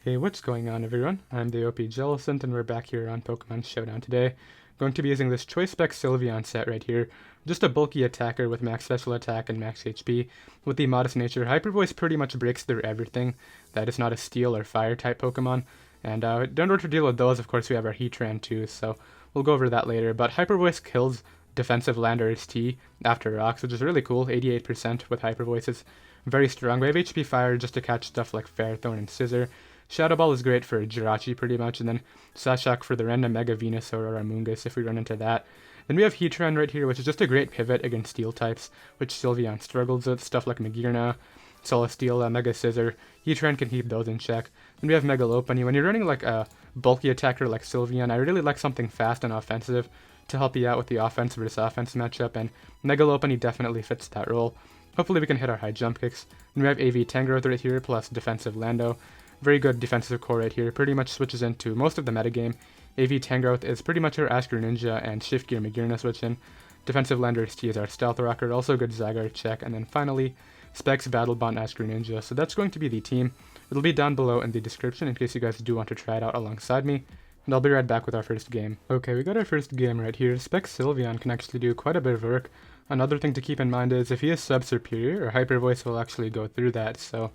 Hey, what's going on everyone? I'm the OPJellicent and we're back here on Pokemon Showdown today. Going to be using this Choice Specs Sylveon set right here. Just a bulky attacker with max special attack and max HP. With the Modest Nature, Hyper Voice pretty much breaks through everything that is not a Steel or Fire type Pokemon. And in order to deal with those, of course, we have our Heatran too, so we'll go over that later. But Hyper Voice kills defensive land or T after rocks, which is really cool. 88% with Hyper Voice is very strong. We have HP Fire just to catch stuff like Ferrothorn and Scissor. Shadow Ball is great for Jirachi pretty much, and then Psyshock for the random Mega Venusaur or Amoonguss if we run into that. Then we have Heatran right here, which is just a great pivot against Steel types, which Sylveon struggles with, stuff like Magearna, Celesteela, Mega Scissor. Heatran can keep those in check. Then we have Mega Lopunny. When you're running like a bulky attacker like Sylveon, I really like something fast and offensive to help you out with the offense versus offense matchup, and Mega Lopunny definitely fits that role. Hopefully we can hit our high jump kicks. Then we have AV Tangrowth right here, plus defensive Lando. Very good defensive core right here, pretty much switches into most of the metagame. AV Tangrowth is pretty much our Ash Greninja and Shift Gear Magearna switch in. Defensive Lander T is our Stealth Rocker, also good Zygarde check, and then finally, Specs Battle Bond Ash Greninja. So that's going to be the team. It'll be down below in the description in case you guys do want to try it out alongside me. And I'll be right back with our first game. Okay, we got our first game right here. Specs Sylveon can actually do quite a bit of work. Another thing to keep in mind is if he is sub-superior, our Hyper Voice will actually go through that, so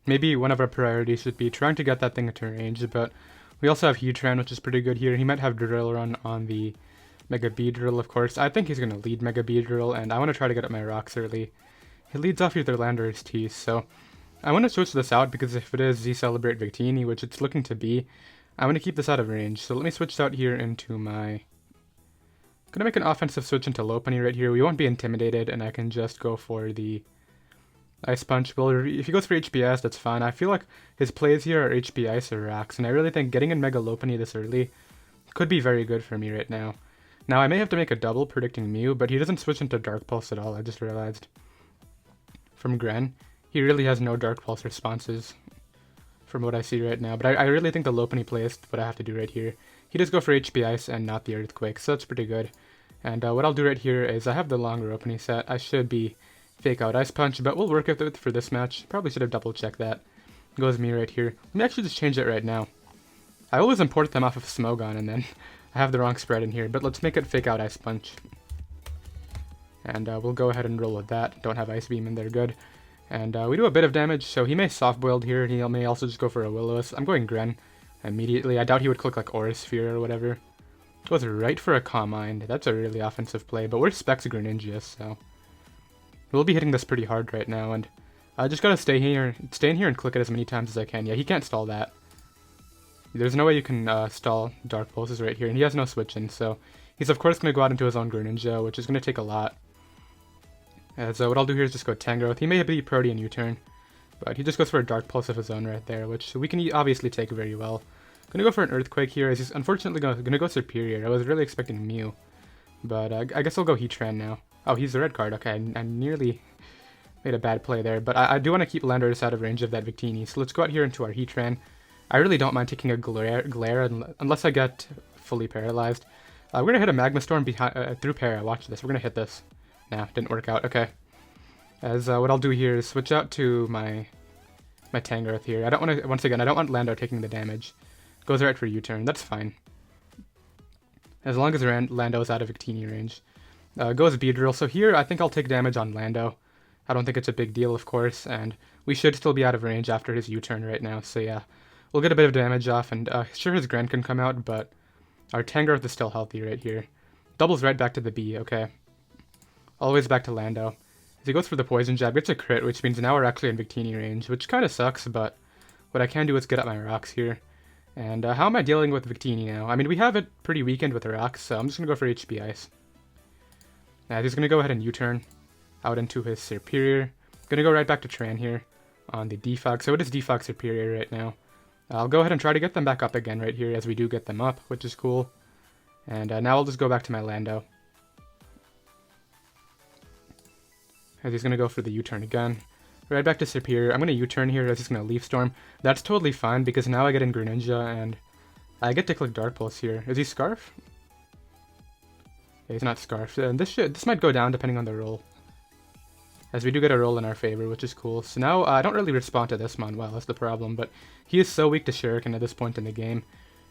maybe one of our priorities should be trying to get that thing into range, but we also have Heatran, which is pretty good here. He might have Drill Run on the Mega Beedrill, of course. I think he's going to lead Mega Beedrill, and I want to try to get up my rocks early. He leads off either Land or his Teeth, so I want to switch this out because if it is Z-Celebrate Victini, which it's looking to be, I want to keep this out of range. So let me switch out here into my... I'm going to make an offensive switch into Lopunny right here. We won't be intimidated, and I can just go for the Ice Punch. Well, if he goes for HPS, that's fine. I feel like his plays here are HP Ice or Rocks, and I really think getting in Mega Lopunny this early could be very good for me right now. Now, I may have to make a double predicting Mew, but he doesn't switch into Dark Pulse at all, I just realized. From Gren, he really has no Dark Pulse responses from what I see right now, but I really think the Lopunny play is what I have to do right here. He does go for HP Ice and not the Earthquake, so that's pretty good. And what I'll do right here is I have the long Lopunny set. I should be Fake Out Ice Punch, but we'll work with it for this match. Probably should have double checked that. Goes me right here. Let me actually just change it right now. I always import them off of Smogon and then I have the wrong spread in here, but let's make it Fake Out Ice Punch. And we'll go ahead and roll with that. Don't have Ice Beam in there, good. And we do a bit of damage, so he may Soft Boiled here, and he may also just go for a Will-O-Wisp. I'm going Gren immediately. I doubt he would click like Aura Sphere or whatever. Goes right for a Calm Mind. That's a really offensive play, but we're Specs Greninja, so we'll be hitting this pretty hard right now, and I just gotta stay in here and click it as many times as I can. Yeah, he can't stall that. There's no way you can stall Dark Pulses right here, and he has no switch in, so he's of course gonna go out into his own Greninja, which is gonna take a lot. So what I'll do here is just go Tangrowth. He may be Protean U-turn, but he just goes for a Dark Pulse of his own right there, which we can obviously take very well. Gonna go for an Earthquake here, as he's unfortunately gonna go Superior. I was really expecting Mew, but I guess I'll go Heatran now. Oh, he's the red card. Okay, I nearly made a bad play there, but I do want to keep Landorus out of range of that Victini, so let's go out here into our Heatran. I really don't mind taking a glare unless I get fully paralyzed. We're going to hit a Magma Storm through Para. Watch this. We're going to hit this. Nah, didn't work out. Okay. As what I'll do here is switch out to my Tangrowth here. I don't want to, once again, I don't want Lando taking the damage. Goes right for U-turn. That's fine. As long as Lando's out of Victini range. Goes Beedrill. So here, I think I'll take damage on Lando. I don't think it's a big deal, of course, and we should still be out of range after his U-turn right now. So yeah, we'll get a bit of damage off, and sure, his Gren can come out, but our Tangrowth is still healthy right here. Doubles right back to the B, okay. Always back to Lando. As he goes for the Poison Jab, gets a crit, which means now we're actually in Victini range, which kind of sucks, but what I can do is get up my rocks here. And how am I dealing with Victini now? I mean, we have it pretty weakened with the rocks, so I'm just going to go for HP Ice. Now he's going to go ahead and U-turn out into his Superior. Going to go right back to Tran here on the Defog. So it is Defog Superior right now. I'll go ahead and try to get them back up again right here as we do get them up, which is cool. And now I'll just go back to my Lando. As he's going to go for the U-turn again. Right back to Superior. I'm going to U-turn here as he's going to Leaf Storm. That's totally fine because now I get in Greninja and I get to click Dark Pulse here. Is he Scarf? Yeah, he's not Scarf. And this might go down depending on the roll. as we do get a roll in our favor, which is cool. So now I don't really respond to this mon well, that's the problem, but he is so weak to Shuriken at this point in the game.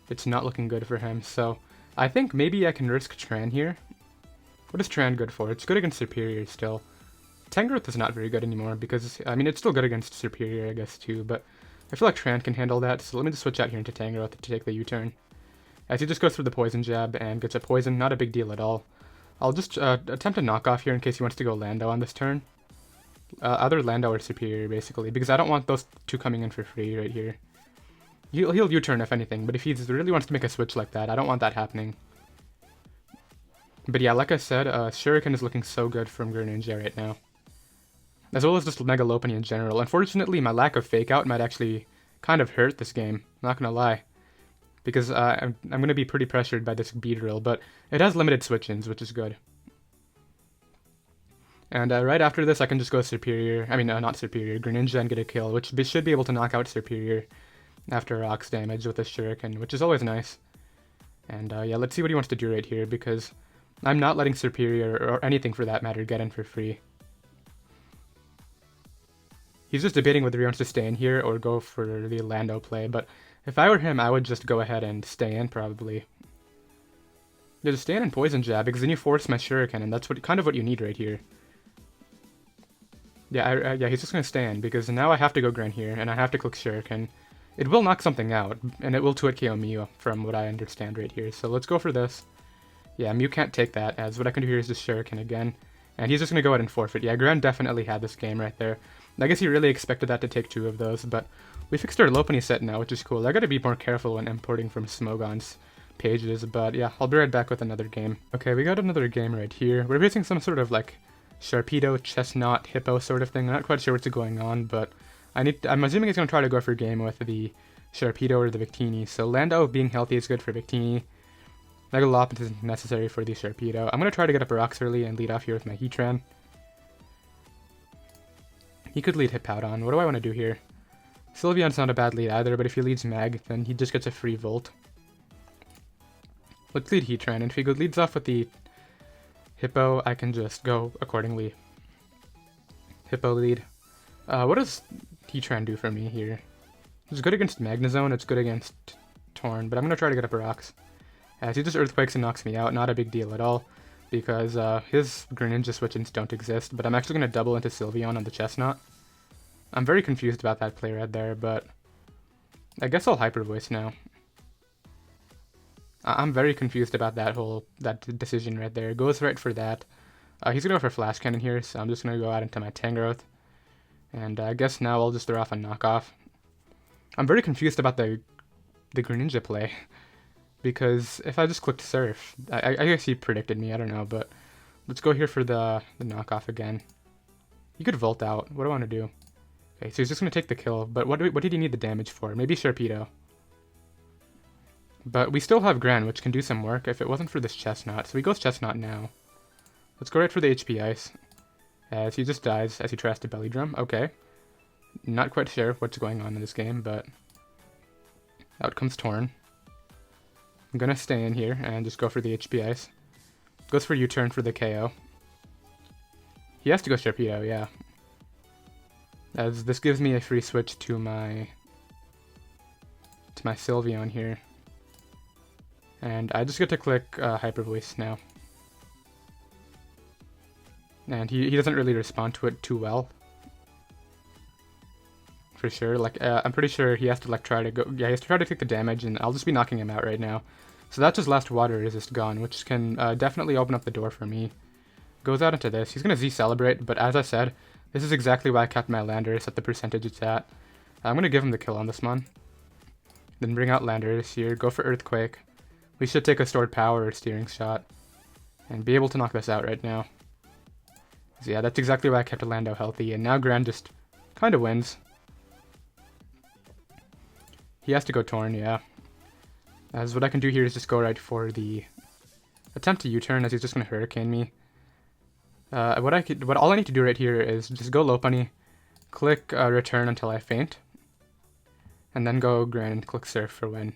It's not looking good for him, so I think maybe I can risk Tran here. What is Tran good for? It's good against Superior still. Tangrowth is not very good anymore because, I mean, it's still good against Superior, I guess, too, but I feel like Tran can handle that, so let me just switch out here into Tangrowth to take the U-turn. As he just goes through the Poison Jab and gets a Poison, not a big deal at all. I'll just attempt a knockoff here in case he wants to go Lando on this turn. Either Lando or Superior, basically, because I don't want those two coming in for free right here. He'll U-turn if anything, but if he really wants to make a switch like that, I don't want that happening. But yeah, like I said, Shuriken is looking so good from Greninja right now. As well as just Mega Lopunny in general. Unfortunately, my lack of Fake Out might actually kind of hurt this game, not gonna lie. Because I'm gonna be pretty pressured by this Beedrill, but it has limited switch-ins, which is good. And right after this, I can just go Superior, not Superior, Greninja and get a kill, which should be able to knock out Superior after Rocks damage with a Shuriken, which is always nice. And yeah, let's see what he wants to do right here, because I'm not letting Superior, or anything for that matter, get in for free. He's just debating whether he wants to stay in here or go for the Lando play, but if I were him, I would just go ahead and stay in, probably. Yeah, just stay in and Poison Jab, because then you force my Shuriken, and that's kind of what you need right here. Yeah, yeah, he's just going to stay in, because now I have to go Gren here, and I have to click Shuriken. It will knock something out, and it will 2-hit KO Mew, from what I understand right here, so let's go for this. Yeah, Mew can't take that, as what I can do here is just Shuriken again. And he's just going to go ahead and forfeit. Yeah, Gren definitely had this game right there. I guess he really expected that to take 2 of those, but we fixed our Lopunny set now, which is cool. I gotta be more careful when importing from Smogon's pages, but yeah, I'll be right back with another game. Okay, we got another game right here. We're facing some sort of like Sharpedo, Chestnut, Hippo sort of thing. I'm not quite sure what's going on, but I'm assuming he's going to try to go for a game with the Sharpedo or the Victini. So Lando being healthy is good for Victini. Mega Lopunnite is necessary for the Sharpedo. I'm going to try to get up a Rocks early and lead off here with my Heatran. He could lead Hippowdon. What do I want to do here? Sylveon's not a bad lead either, but if he leads Mag, then he just gets a free Volt. Let's lead Heatran, and if he leads off with the Hippo, I can just go accordingly. Hippo lead. What does Heatran do for me here? It's good against Magnezone, it's good against Torn, but I'm going to try to get up a Rocks. As he just Earthquakes and knocks me out, not a big deal at all, because his Greninja switch-ins don't exist, but I'm actually going to double into Sylveon on the Chestnut. I'm very confused about that play right there, but I guess I'll Hyper Voice now. I'm very confused about that decision right there. Goes right for that. He's going to go for Flash Cannon here, so I'm just going to go out into my Tangrowth. And I guess now I'll just throw off a knockoff. I'm very confused about the Greninja play. Because if I just clicked Surf, I guess he predicted me, I don't know, but let's go here for the knockoff again. He could Volt out. What do I want to do? Okay, so he's just going to take the kill, but what did he need the damage for? Maybe Sharpedo. But we still have Gran, which can do some work if it wasn't for this Chestnut, so he goes Chestnut now. Let's go right for the HP Ice, as he just dies as he tries to Belly Drum. Okay. Not quite sure what's going on in this game, but out comes Torn. I'm going to stay in here and just go for the HP Ice. Goes for U-turn for the KO. He has to go Sharpedo, yeah. As this gives me a free switch to my Sylveon here. And I just get to click Hyper Voice now. And he doesn't really respond to it too well. For sure, like, I'm pretty sure he has to, like, try to go, yeah, he has to try to take the damage, and I'll just be knocking him out right now. So that's his last Water Resist gone, which can definitely open up the door for me. Goes out into this. He's going to Z-Celebrate, but as I said, this is exactly why I kept my Landorus at the percentage it's at. I'm going to give him the kill on this one. Then bring out Landorus here, go for Earthquake. We should take a Stored Power or Steering Shot, and be able to knock this out right now. So yeah, that's exactly why I kept Lando healthy, and now Gran just kind of wins. He has to go Torn, yeah. As what I can do here is just go right for the attempt to U-turn, as he's just going to Hurricane me. All I need to do right here is just go Lopunny, click Return until I faint, and then go Gran and click Surf for win.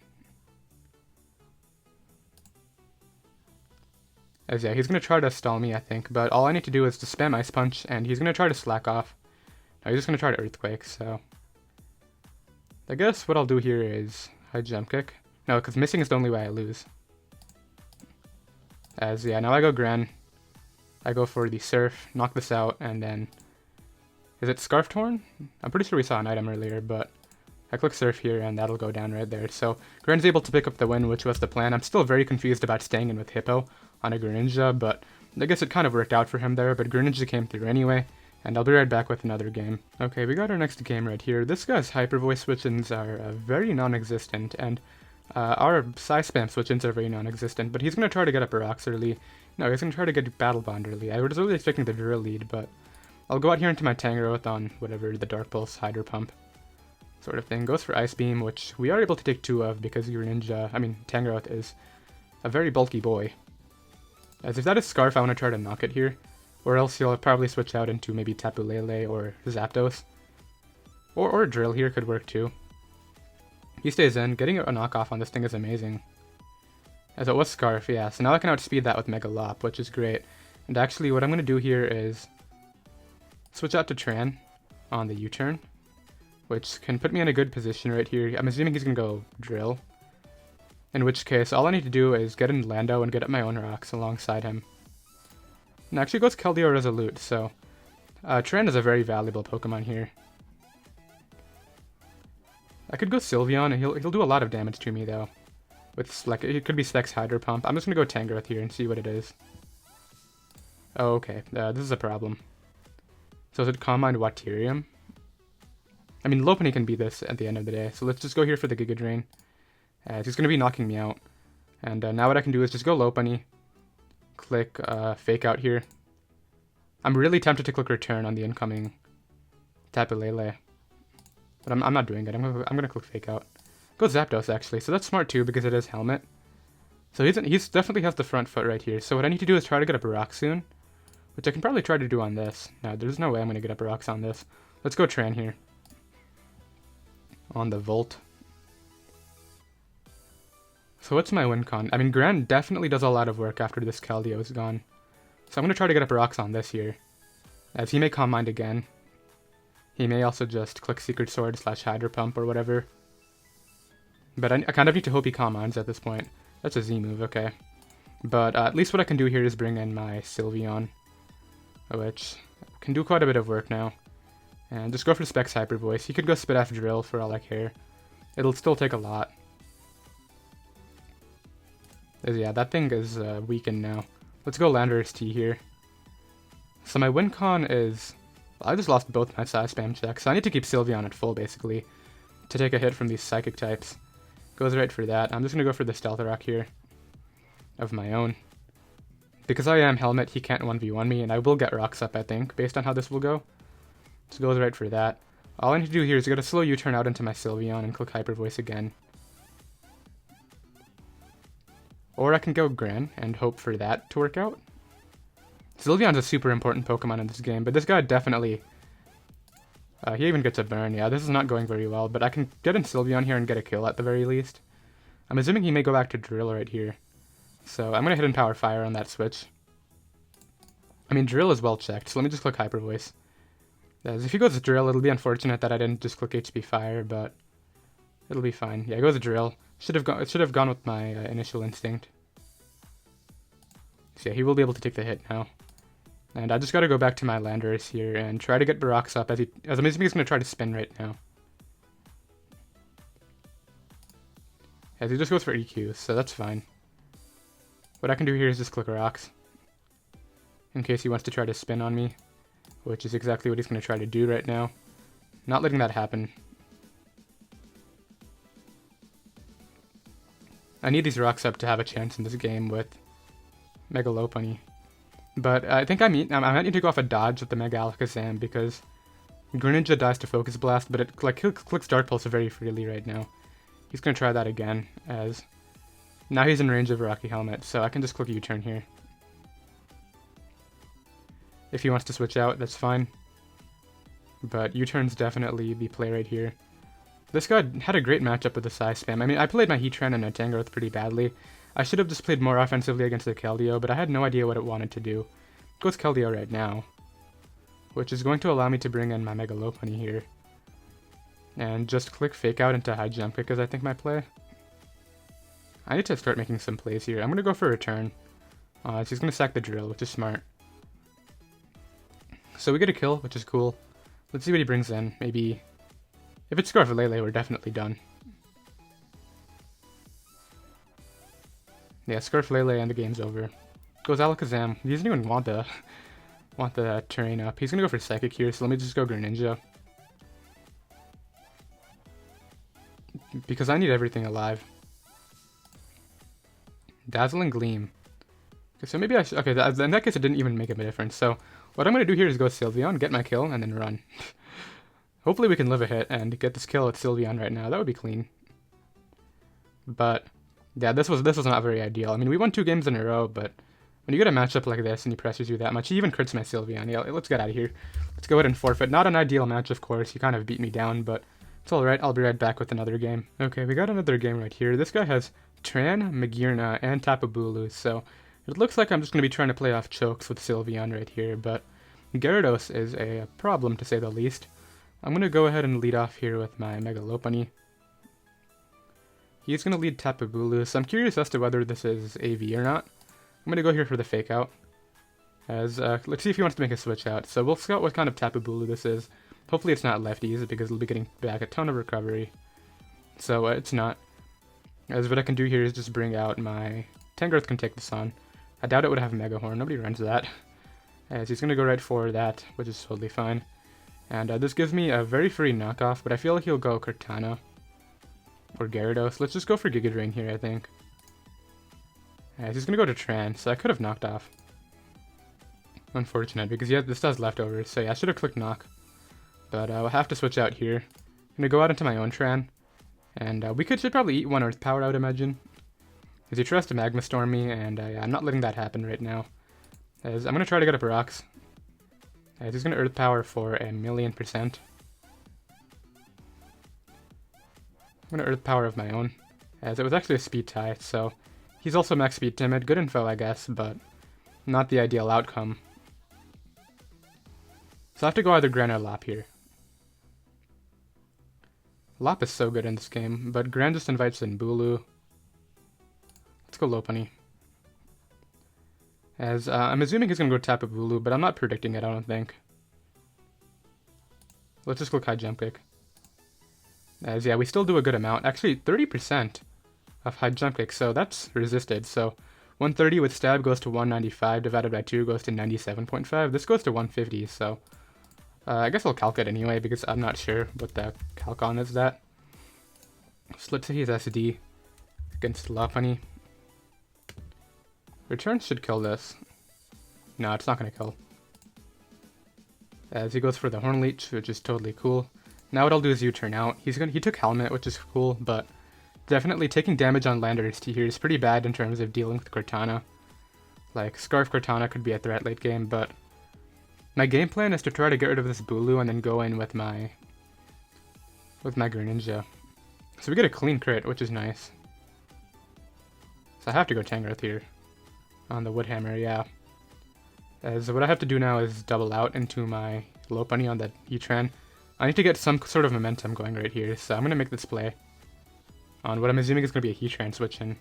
As yeah, he's going to try to stall me, I think, but all I need to do is to spam Ice Punch, and he's going to try to slack off. No, he's just going to try to Earthquake, so... I guess what I'll do here is high Jump Kick. No, because missing is the only way I lose. As, yeah, now I go Gran. I go for the Surf, knock this out, and then... Is it Scarf Torn? I'm pretty sure we saw an item earlier, but... I click Surf here, and that'll go down right there. So, Gren's able to pick up the win, which was the plan. I'm still very confused about staying in with Hippo on a Greninja, but I guess it kind of worked out for him there, but Greninja came through anyway, and I'll be right back with another game. Okay, we got our next game right here. This guy's Hyper Voice switch-ins are very non-existent, and our Psy Spam switch-ins are very non-existent, but he's going to try to get up a Rocks early. No, he's going to try to get Battle Bond early. I was really expecting the Drill lead, but I'll go out here into my Tangrowth on whatever, the Dark Pulse, Hydro Pump sort of thing. Goes for Ice Beam, which we are able to take 2 of because Tangrowth is a very bulky boy. As if that is Scarf, I want to try to knock it here, or else he'll probably switch out into maybe Tapu Lele or Zapdos. Or Drill here could work too. He stays in. Getting a knockoff on this thing is amazing. As it was Scarf, yeah, so now I can outspeed that with Mega Lop, which is great. And actually what I'm going to do here is switch out to Tran on the U-turn, which can put me in a good position right here. I'm assuming he's going to go Drill. In which case, all I need to do is get in Lando and get up my own rocks alongside him. And actually goes Keldeo Resolute, so... Tran is a very valuable Pokemon here. I could go Sylveon, and he'll do a lot of damage to me, though. With, like, it could be Specs Hydro Pump. I'm just going to go Tangrowth here and see what it is. Oh, okay. This is a problem. So is it Calm Mind Waterium? I mean, Lopunny can be this at the end of the day, so let's just go here for the Giga Drain. As he's going to be knocking me out. And now what I can do is just go Lopunny. Click Fake Out here. I'm really tempted to click Return on the incoming Tapu Lele. But I'm not doing it. I'm gonna click Fake Out. Go Zapdos, actually. So that's smart too, because it is Helmet. So he's definitely has the front foot right here. So what I need to do is try to get up a Rock soon. Which I can probably try to do on this. No, there's no way I'm going to get up rocks on this. Let's go Tran here. On the Volt. So what's my win con? I mean, Gran definitely does a lot of work after this Keldeo is gone. So I'm going to try to get up rocks on this here. As he may Calm Mind again. He may also just click Secret Sword / Hydro Pump or whatever. But I kind of need to hope he Calm Minds at this point. That's a Z move, okay. But at least what I can do here is bring in my Sylveon, which can do quite a bit of work now. And just go for Specs Hyper Voice. He could go Spit F Drill for all I care. It'll still take a lot. Yeah, that thing is weakened now. Let's go Landorus T here. So my win con is... I just lost both my Psy Spam checks, so I need to keep Sylveon at full, basically, to take a hit from these Psychic types. Goes right for that. I'm just going to go for the Stealth Rock here. Of my own. Because I am Helmet, he can't 1v1 me, and I will get rocks up, I think, based on how this will go. So goes right for that. All I need to do here is get a slow U-turn out into my Sylveon and click Hyper Voice again. Or I can go Gran and hope for that to work out. Sylveon's a super important Pokemon in this game, but this guy definitely... he even gets a burn. Yeah, this is not going very well, but I can get in Sylveon here and get a kill at the very least. I'm assuming he may go back to Drill right here. So I'm going to Hidden Power Fire on that switch. I mean, Drill is well checked, so let me just click Hyper Voice. As if he goes Drill, it'll be unfortunate that I didn't just click HP Fire, but it'll be fine. Yeah, it goes Drill. It should have gone with my initial instinct. So yeah, he will be able to take the hit now. And I just got to go back to my Landorus here and try to get Barox up as I'm assuming he's going to try to spin right now. As he just goes for EQ, so that's fine. What I can do here is just click Rocks. In case he wants to try to spin on me. Which is exactly what he's going to try to do right now. Not letting that happen. I need these rocks up to have a chance in this game with Mega Lopunny. But I think I might need to go off a dodge with the Mega Alakazam because Greninja dies to Focus Blast, but it clicks Dark Pulse very freely right now. He's going to try that again, as now he's in range of Rocky Helmet, so I can just click U-turn here. If he wants to switch out, that's fine. But U-turn's definitely the play right here. This guy had a great matchup with the Psy Spam. I mean, I played my Heatran and a Tangrowth pretty badly. I should have just played more offensively against the Keldeo, but I had no idea what it wanted to do. It goes Keldeo right now, which is going to allow me to bring in my Mega Lopunny here. And just click Fake Out into High Jump Kick is I think my play. I need to start making some plays here. I'm going to go for a return. She's going to sack the drill, which is smart. So we get a kill, which is cool. Let's see what he brings in. Maybe... If it's Scarfalele, we're definitely done. Yeah, Scarfalele and the game's over. Goes Alakazam. He doesn't even want the terrain up. He's going to go for Psychic here, so let me just go Greninja. Because I need everything alive. Dazzling Gleam. Okay, so maybe I should... Okay, in that case it didn't even make a difference. So what I'm going to do here is go Sylveon, get my kill, and then run. Hopefully we can live a hit and get this kill with Sylveon right now. That would be clean. But yeah, this was not very ideal. I mean, we won 2 games in a row, but when you get a matchup like this and he pressures you that much, he even crits my Sylveon. Yeah, let's get out of here. Let's go ahead and forfeit. Not an ideal match, of course. He kind of beat me down, but it's alright. I'll be right back with another game. Okay, we got another game right here. This guy has Tran, Magearna, and Tapu Bulu, so it looks like I'm just going to be trying to play off chokes with Sylveon right here, but Gyarados is a problem, to say the least. I'm going to go ahead and lead off here with my Mega Lopunny. He's going to lead Tapu Bulu, so I'm curious as to whether this is AV or not. I'm going to go here for the Fake Out. Let's see if he wants to make a switch out. So we'll scout what kind of Tapu Bulu this is. Hopefully it's not lefties, because we'll be getting back a ton of recovery. So it's not. What I can do here is just bring out my... Tangrowth can take this on. I doubt it would have Mega Horn. Nobody runs that. He's going to go right for that, which is totally fine. And this gives me a very free knockoff, but I feel like he'll go Cortana or Gyarados. Let's just go for Giga Drain here, I think. He's going to go to Tran, so I could have knocked off. Unfortunate, because yeah, this does leftovers, so yeah, I should have clicked knock. But I'll have to switch out here. I'm going to go out into my own Tran, and we should probably eat 1 Earth Power, I would imagine. Because he tries to Magma Storm me, and I'm not letting that happen right now. I'm going to try to get up rocks. He's going to Earth Power for 1,000,000%. I'm going to Earth Power of my own, as it was actually a speed tie, so he's also max speed timid. Good info, I guess, but not the ideal outcome. So I have to go either Gran or Lop here. Lop is so good in this game, but Gran just invites in Bulu. Let's go Lopunny. I'm assuming he's going to go Tapu Bulu, but I'm not predicting it, I don't think. Let's just click High Jump Kick. Yeah, we still do a good amount. Actually, 30% of High Jump Kick, so that's resisted. So 130 with Stab goes to 195, divided by 2 goes to 97.5. This goes to 150, so I guess I'll calc it anyway, because I'm not sure what the calc on is that. So let's say he's SD against Lopunny. Return should kill this. No, it's not going to kill. He goes for the Horn Leech, which is totally cool. Now what I'll do is U-turn out. He took Helmet, which is cool, but definitely taking damage on Landers here is pretty bad in terms of dealing with Cortana. Like, Scarf Cortana could be a threat late game, but my game plan is to try to get rid of this Bulu and then go in with my Greninja. So we get a clean crit, which is nice. So I have to go Tangrowth here. On the Wood Hammer, yeah. What I have to do now is double out into my Lopunny on that Heatran. I need to get some sort of momentum going right here, so I'm going to make this play on what I'm assuming is going to be a Heatran switch in.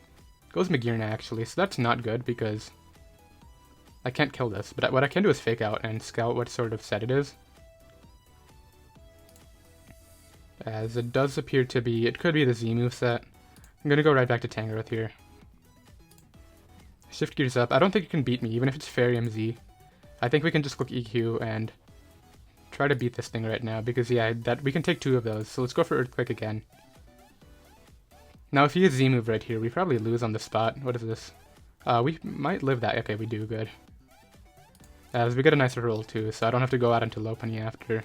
Goes Magearna, actually, so that's not good because I can't kill this. But what I can do is Fake Out and scout what sort of set it is. It does appear to be, it could be the Z moveset. I'm going to go right back to Tangrowth here. Shift gears up. I don't think you can beat me, even if it's Fairy MZ. I think we can just click EQ and try to beat this thing right now, because yeah, we can take 2 of those. So let's go for Earthquake again. Now if he has Z move right here, we probably lose on the spot. What is this? We might live that. Okay, we do good. We get a nicer roll too, so I don't have to go out into Lopunny after.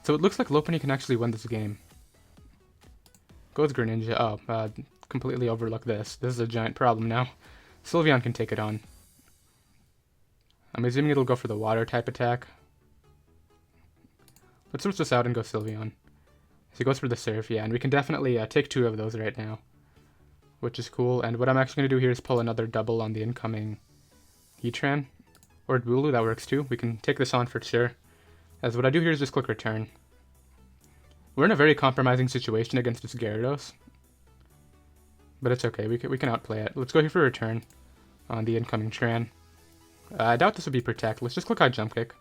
So it looks like Lopunny can actually win this game. Goes Greninja. Oh, completely overlooked this. This is a giant problem now. Sylveon can take it on. I'm assuming it'll go for the water type attack. Let's switch this out and go Sylveon. So he goes for the Surf, yeah, and we can definitely take 2 of those right now. which is cool. And what I'm actually going to do here is pull another double on the incoming Heatran. Or Bulu, that works too. We can take this on for sure. As what I do here is just click return. We're in a very compromising situation against this Gyarados. But it's okay, we can outplay it. Let's go here for return on the incoming Tran. I doubt this would be protect. Let's just click on jump kick.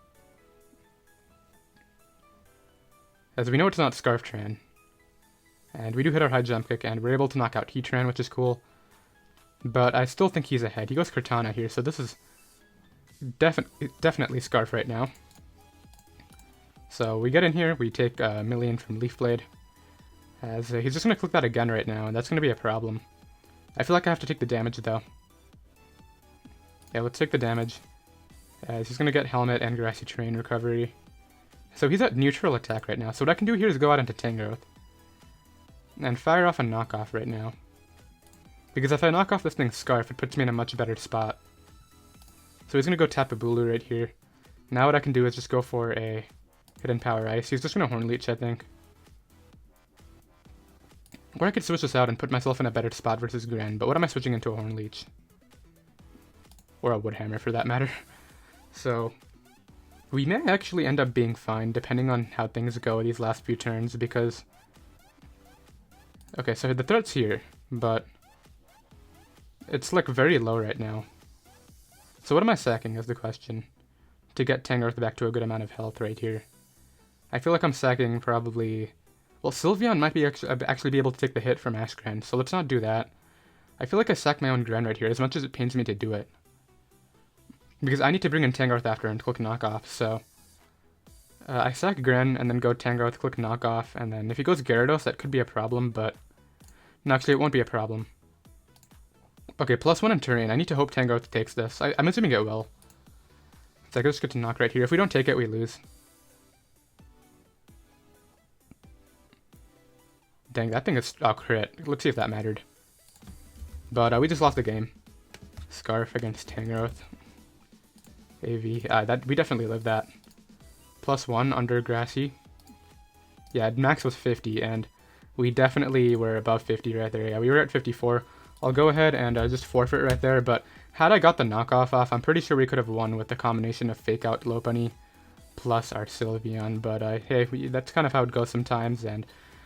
As we know it's not Scarf Tran. And we do hit our high jump kick, and we're able to knock out Heatran, which is cool. But I still think he's ahead. He goes Cortana here, so this is definitely Scarf right now. So we get in here, we take a million from Leaf Blade. As he's just going to click that again right now, and that's going to be a problem. I feel like I have to take the damage though. Yeah, let's take the damage. As he's going to get Helmet and Grassy Terrain recovery. So he's at neutral attack right now, so what I can do here is go out into Tangrowth. And fire off a knockoff right now. Because if I knock off this thing's Scarf, it puts me in a much better spot. So he's going to go tap a Bulu right here. Now what I can do is just go for a Hidden Power Ice. He's just going to Horn Leech, I think. Or I could switch this out and put myself in a better spot versus Gren, but what am I switching into a Horn Leech? Or a Wood Hammer for that matter. So we may actually end up being fine depending on how things go these last few turns, because... Okay, so the threat's here, but it's like very low right now. So what am I sacking is the question, to get Tangrowth back to a good amount of health right here. I feel like I'm sacking probably... Well, Sylveon might be actually be able to take the hit from Ash Gren, so let's not do that. I feel like I sack my own Gren right here, as much as it pains me to do it. Because I need to bring in Tangrowth after and click knockoff, so... I sack Gren, and then go Tangrowth, click knockoff, and then if he goes Gyarados, that could be a problem, but... No, actually, it won't be a problem. Okay, +1 in terrain. I need to hope Tangrowth takes this. I'm assuming it will. So I just get to knock right here. If we don't take it, we lose. Dang, that thing is... Oh, crit. Let's see if that mattered. But we just lost the game. Scarf against Tangrowth. AV. We definitely lived that. +1 under Grassy. Yeah, max was 50, and we definitely were above 50 right there. Yeah, we were at 54. I'll go ahead and just forfeit right there, but had I got the knockoff off, I'm pretty sure we could have won with the combination of Fake Out Lopunny plus our Sylveon, but hey, that's kind of how it goes sometimes, and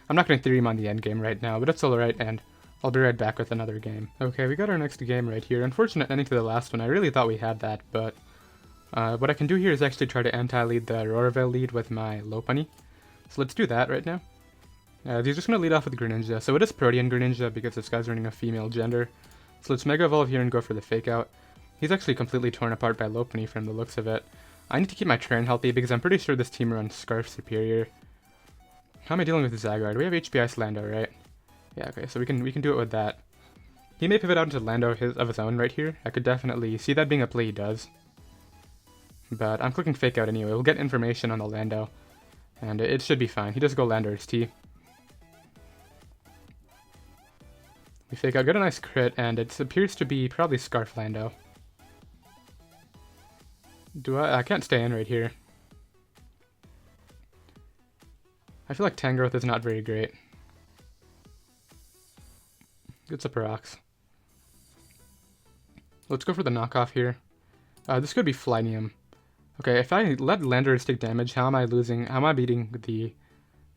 I'm not going to theorem on the end game right now, but it's alright, and I'll be right back with another game. Okay, we got our next game right here. Unfortunate ending to the last one. I really thought we had that, but what I can do here is actually try to anti-lead the Roarville lead with my Lopunny. So let's do that right now. He's just going to lead off with Greninja. So it is Protean Greninja because this guy's running a female gender. So let's Mega Evolve here and go for the Fake Out. He's actually completely torn apart by Lopunny from the looks of it. I need to keep my Tran healthy because I'm pretty sure this team runs Scarf Superior. How am I dealing with Zygarde? We have HP Ice Lando, right? Yeah, okay, so we can do it with that. He may pivot out into Lando of his own right here. I could definitely see that being a play he does. But I'm clicking Fake Out anyway. We'll get information on the Lando. And it should be fine. He does go Landorus T. We Fake Out, get a nice crit, and it appears to be probably Scarf Lando. I can't stay in right here. I feel like Tangrowth is not very great. Gets up rocks. Let's go for the knockoff here. This could be Flynium. Okay, if I let Landorus take damage, how am I beating the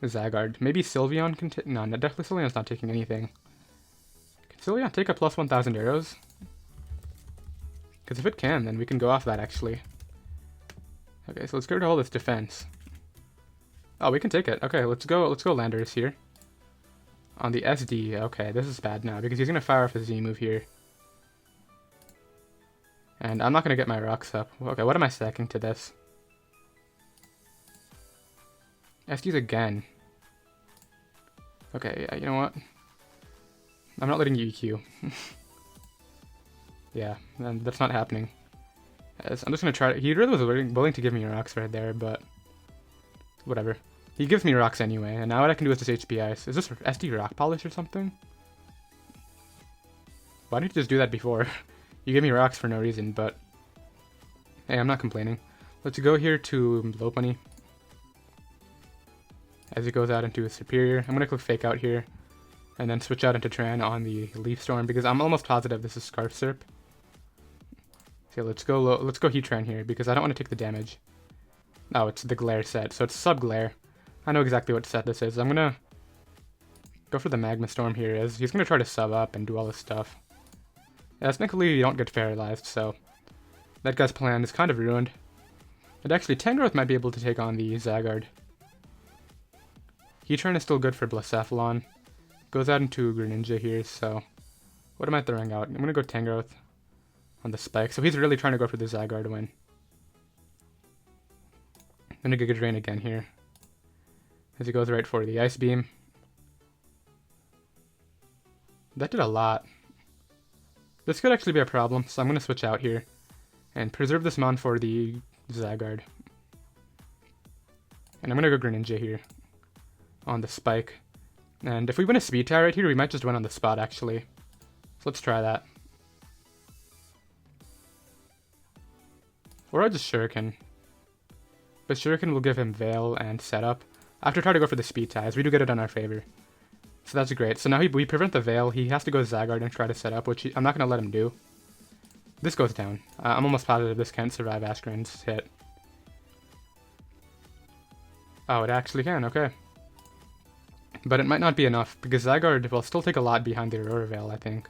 Zygarde? Maybe Sylveon can take... No, definitely Sylveon's not taking anything. Can Sylveon take a plus 1,000 arrows? Because if it can, then we can go off that, actually. Okay, so let's get rid of all this defense. Oh, we can take it. Okay, let's go Landorus here. On the SD, okay, this is bad now, because he's going to fire off his Z move here. And I'm not going to get my rocks up. Okay, what am I stacking to this? SDs again. Okay, yeah, you know what? I'm not letting you EQ. Yeah, that's not happening. I'm just going to try to... He really was willing to give me rocks right there, but... Whatever. He gives me rocks anyway, and now what I can do is just HP Ice. Is this SD Rock Polish or something? Why didn't you just do that before? You gave me rocks for no reason, but... Hey, I'm not complaining. Let's go here to Lopunny. As he goes out into his Superior. I'm going to click Fake Out here. and then switch out into Tran on the Leaf Storm, because I'm almost positive this is Scarf Surp. So let's go Heatran here, because I don't want to take the damage. Oh, it's the Glare set, so it's Sub-Glare. I know exactly what set this is. I'm gonna go for the Magma Storm here, as he's gonna try to sub up and do all this stuff. Yeah, technically you don't get paralyzed, so that guy's plan is kind of ruined. And actually, Tangrowth might be able to take on the Zygarde. Heatran is still good for Blacephalon. Goes out into Greninja here, so what am I throwing out? I'm gonna go Tangrowth on the Spike, so he's really trying to go for the Zygarde win. I'm gonna Giga Drain again here, as he goes right for the Ice Beam. That did a lot. This could actually be a problem, so I'm gonna switch out here and preserve this Mon for the Zygarde. And I'm gonna go Greninja here on the Spike. And if we win a Speed Tie right here, we might just win on the spot, actually. So let's try that. Or I'll just Shuriken. But Shuriken will give him Veil and Setup. I have to try to go for the Speed Ties. We do get it in our favor. So that's great. So now we prevent the Veil. He has to go Zygarde and try to set up, which I'm not going to let him do. This goes down. I'm almost positive this can't survive Askren's hit. Oh, it actually can. Okay. But it might not be enough, because Zygarde will still take a lot behind the Aurora Veil, I think.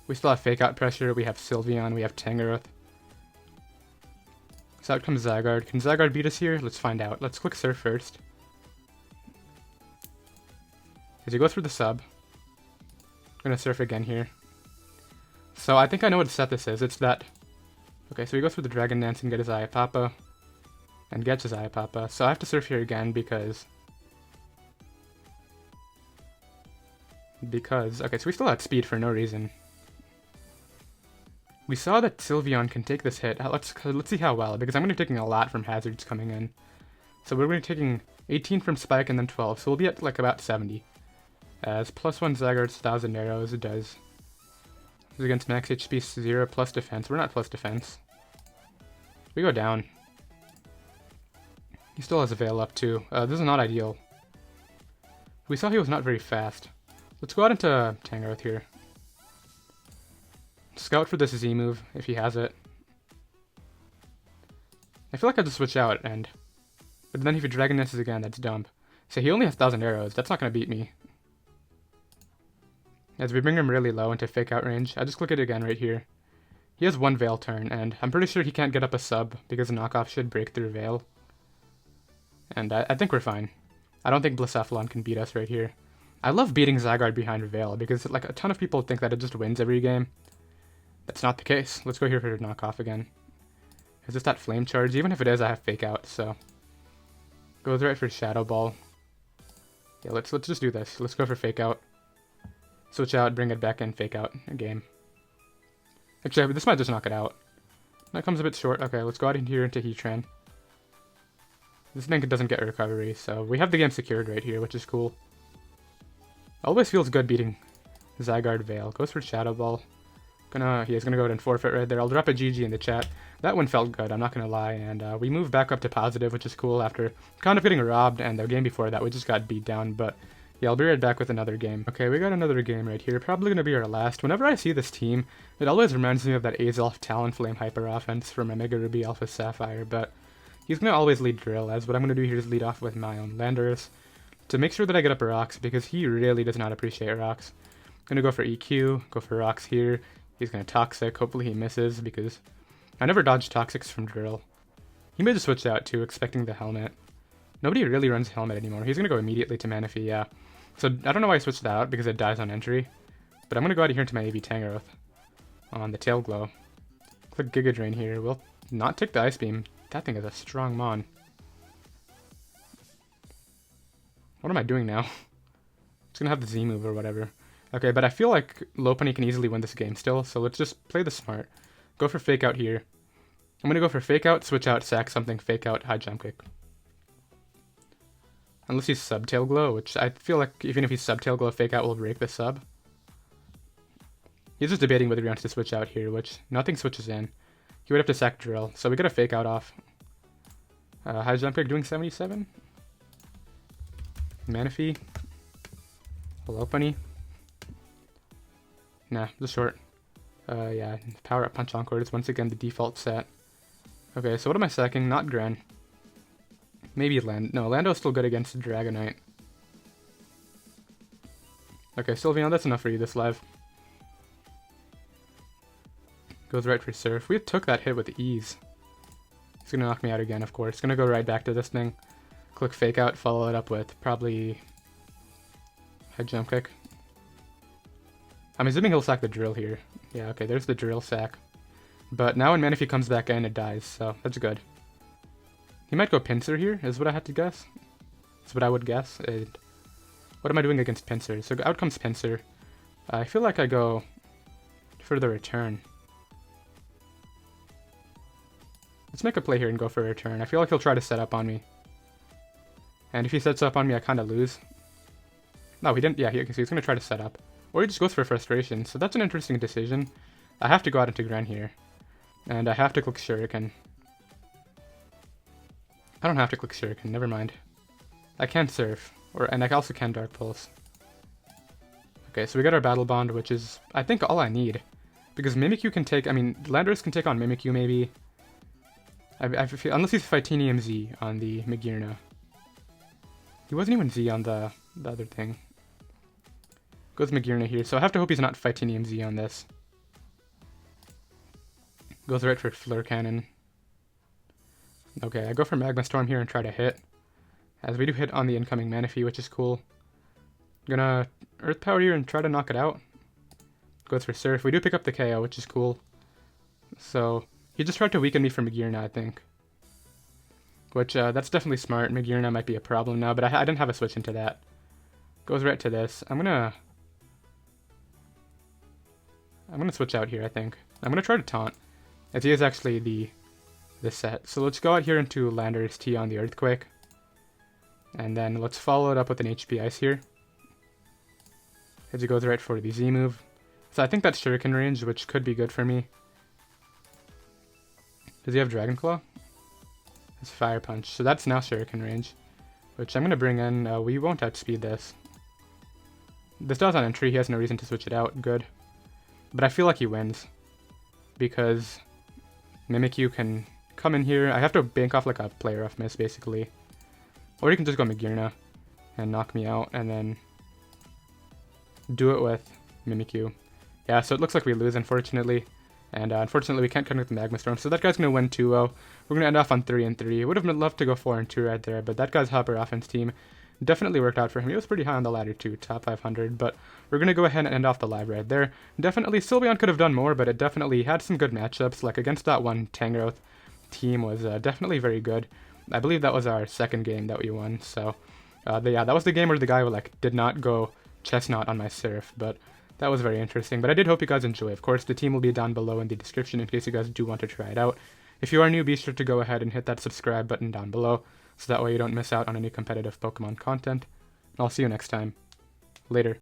We still have Fake Out pressure, we have Sylveon, we have Tangrowth. So out comes Zygarde. Can Zygarde beat us here? Let's find out. Let's click Surf first. As you go through the sub, I'm gonna Surf again here. So I think I know what set this is. It's that. Okay, so we go through the Dragon Dance and get his Iapapa. And gets his Iapapa. So I have to Surf here again because... okay, so we still had speed for no reason. We saw that Sylveon can take this hit. Let's see how well, because I'm going to be taking a lot from hazards coming in. So we're going to be taking 18 from Spike and then 12, so we'll be at like about 70. As +1 Zygarde's 1000 arrows does. This is against max HP 0 plus defense. We're not plus defense. We go down. He still has a Veil up too. This is not ideal. We saw he was not very fast. Let's go out into Tangrowth here. Scout for this Z move, if he has it. I feel like I just switch out, but then if he Dragon Dances again, that's dumb. So he only has 1000 arrows, that's not going to beat me. As we bring him really low into Fake Out range, I just click it again right here. He has one Veil turn, and I'm pretty sure he can't get up a sub, because a knockoff should break through Veil. And I think we're fine. I don't think Blacephalon can beat us right here. I love beating Zygarde behind Veil, because like a ton of people think that it just wins every game. That's not the case. Let's go here for knockoff again. Is this that Flame Charge? Even if it is, I have Fake Out, so... Goes right for Shadow Ball. Yeah, let's just do this. Let's go for Fake Out. Switch out, bring it back in, Fake Out a game. Actually, this might just knock it out. That comes a bit short. Okay, let's go out in here into Heatran. This thing doesn't get recovery, so we have the game secured right here, which is cool. Always feels good beating Zygarde Veil. Goes for Shadow Ball. He's gonna go ahead and forfeit right there. I'll drop a GG in the chat. That one felt good, I'm not gonna lie. And we move back up to positive, which is cool after kind of getting robbed. And the game before that, we just got beat down. But yeah, I'll be right back with another game. Okay, we got another game right here. Probably gonna be our last. Whenever I see this team, it always reminds me of that Azelf Talonflame Hyper offense from a Mega Ruby Alpha Sapphire. But he's gonna always lead Drill, as what I'm gonna do here is lead off with my own Landorus to make sure that I get up rocks, because he really does not appreciate rocks. Gonna go for EQ, go for rocks here. He's gonna Toxic, hopefully he misses, because I never dodge Toxics from Drill. He may just switch out too, expecting the Helmet. Nobody really runs Helmet anymore. He's gonna go immediately to Manaphy, yeah. So I don't know why I switched that out, because it dies on entry. But I'm gonna go out of here into my AV Tangrowth on the Tail Glow. Click Giga Drain here. We'll not take the Ice Beam. That thing is a strong Mon. What am I doing now? Just gonna have the Z move or whatever. Okay, but I feel like Lopunny can easily win this game still, so let's just play the smart. Go for Fake Out here. I'm gonna go for Fake Out, switch out, sack something, Fake Out, high jump kick. Unless he's sub Tail Glow, which I feel like even if he's sub Tail Glow, Fake Out will break the sub. He's just debating whether he wants to switch out here, which nothing switches in. He would have to sack Drill, so we got a Fake Out off. High jump kick doing 77. Manaphy. Lopunny. Nah, just short. Yeah, Power Up Punch Encore is once again the default set. Okay, so what am I sacking? Not Gren. Maybe No, Lando's still good against Dragonite. Okay, Sylveon, that's enough for you this live. Goes right for Surf. We took that hit with ease. He's gonna knock me out again, of course. Gonna go right back to this thing. Click Fake Out, follow it up with probably High Jump Kick. I'm assuming he'll sack the Drill here. Yeah, okay, there's the Drill sack. But now when Manaphy comes back in, it dies, so that's good. He might go Pinsir here, is what I had to guess. That's what I would guess. What am I doing against Pinsir? So out comes Pinsir. I feel like I go for the return. Let's make a play here and go for a return. I feel like he'll try to set up on me. And if he sets up on me, I kind of lose. No, he didn't. Yeah, so he's going to try to set up. Or he just goes for Frustration. So that's an interesting decision. I have to go out into Gren here. And I have to click Shuriken. I don't have to click Shuriken, never mind. I can Surf, and I also can Dark Pulse. Okay, so we got our Battle Bond, which is, I think, all I need. Because Mimikyu can take, Landorus can take on Mimikyu, maybe. I feel, unless he's Fightinium Z on the Magearna. He wasn't even Z on the other thing. Goes Magearna here, so I have to hope he's not Fightinium Z on this. Goes right for Flare Cannon. Okay, I go for Magma Storm here and try to hit. As we do hit on the incoming Manaphy, which is cool. Gonna Earth Power here and try to knock it out. Goes for Surf. We do pick up the KO, which is cool. So, he just tried to weaken me for Magearna, I think. Which, that's definitely smart. Magearna might be a problem now, but I didn't have a switch into that. Goes right to this. I'm gonna switch out here, I think. I'm gonna try to Taunt, as he is actually the set. So let's go out here into Landorus T on the Earthquake. And then let's follow it up with an HP Ice here. As he goes right for the Z move. So I think that's Shuriken range, which could be good for me. Does he have Dragon Claw? It's Fire Punch. So that's now Shuriken range, which I'm going to bring in. We won't outspeed this. This does on entry. He has no reason to switch it out. Good. But I feel like he wins. Because Mimikyu can come in here. I have to bank off like a Play Rough Miss, basically. Or you can just go Magearna and knock me out, and then do it with Mimikyu. Yeah, so it looks like we lose, unfortunately. And unfortunately, we can't connect the Magma Storm. So that guy's going to win 2-0. We're going to end off on 3-3. Would have loved to go 4-2 right there, but that guy's Hopper offense team definitely worked out for him. He was pretty high on the ladder too, top 500. But we're going to go ahead and end off the live right there. Definitely, Sylveon could have done more, but it definitely had some good matchups. Like against that one Tangrowth team was definitely very good. I believe that was our second game that we won. So yeah, that was the game where the guy did not go Chestnut on my Surf, but that was very interesting. But I did hope you guys enjoy. Of course, the team will be down below in the description in case you guys do want to try it out. If you are new, be sure to go ahead and hit that subscribe button down below, so that way you don't miss out on any competitive Pokemon content. And I'll see you next time. Later.